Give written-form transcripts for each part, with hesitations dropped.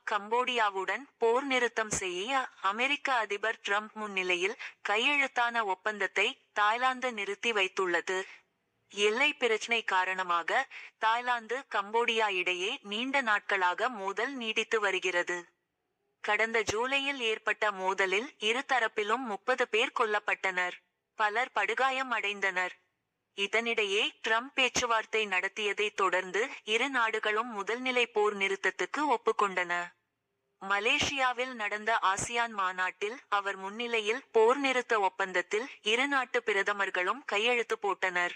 கம்போடியாவுடன் போர் நிறுத்தம் செய்ய அமெரிக்க அதிபர் டிரம்ப் முன்னிலையில் கையெழுத்தான ஒப்பந்தத்தை தாய்லாந்து நிறுத்தி வைத்துள்ளது. எல்லை பிரச்சினை காரணமாக தாய்லாந்து கம்போடியா இடையே நீண்ட நாட்களாக மோதல் நீடித்து வருகிறது. கடந்த ஜூலையில் ஏற்பட்ட மோதலில் இரு தரப்பிலும் 30 பேர் கொல்லப்பட்டனர். பலர் படுகாயம் அடைந்தனர். இதனிடையே டிரம்ப் பேச்சுவார்த்தை நடத்தியதைத் தொடர்ந்து இரு நாடுகளும் முதல்நிலை போர் நிறுத்தத்துக்கு ஒப்புக்கொண்டன. மலேசியாவில் நடந்த ஆசியான் மாநாட்டில் அவர் முன்னிலையில் போர் நிறுத்த ஒப்பந்தத்தில் இரு நாட்டு பிரதமர்களும் கையெழுத்து போட்டனர்.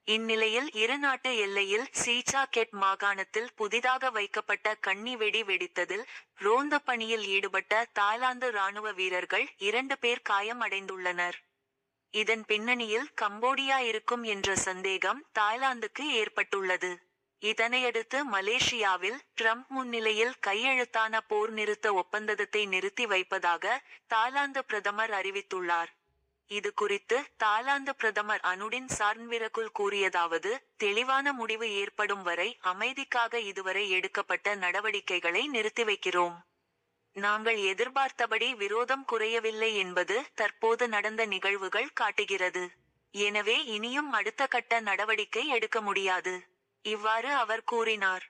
இந்நிலையில் இரு நாட்டு எல்லையில் சீச்சா கெட் மாகாணத்தில் புதிதாக வைக்கப்பட்ட கண்ணி வெடி வெடித்ததில் ரோந்து பணியில் ஈடுபட்ட தாய்லாந்து ராணுவ வீரர்கள் 2 பேர் காயம் அடைந்துள்ளனர். இதன் பின்னணியில் கம்போடியா இருக்கும் என்ற சந்தேகம் தாய்லாந்துக்கு ஏற்பட்டுள்ளது. இதனையடுத்து மலேசியாவில் டிரம்ப் முன்னிலையில் கையெழுத்தான போர் நிறுத்த ஒப்பந்தத்தை நிறுத்தி வைப்பதாக தாய்லாந்து பிரதமர் அறிவித்துள்ளார். இது குறித்து தாய்லாந்து பிரதமர் அனுடின் சார்ன்விரகுல் கூறியதாவது: தெளிவான முடிவு ஏற்படும் வரை அமைதிக்காக இதுவரை எடுக்கப்பட்ட நடவடிக்கைகளை நிறுத்தி வைக்கிறோம். நாங்கள் எதிர்பார்த்தபடி விரோதம் குறையவில்லை என்பது தற்போது நடந்த நிகழ்வுகள் காட்டுகிறது. எனவே இனியும் அடுத்த கட்ட நடவடிக்கை எடுக்க முடியாது. இவ்வாறு அவர் கூறினார்.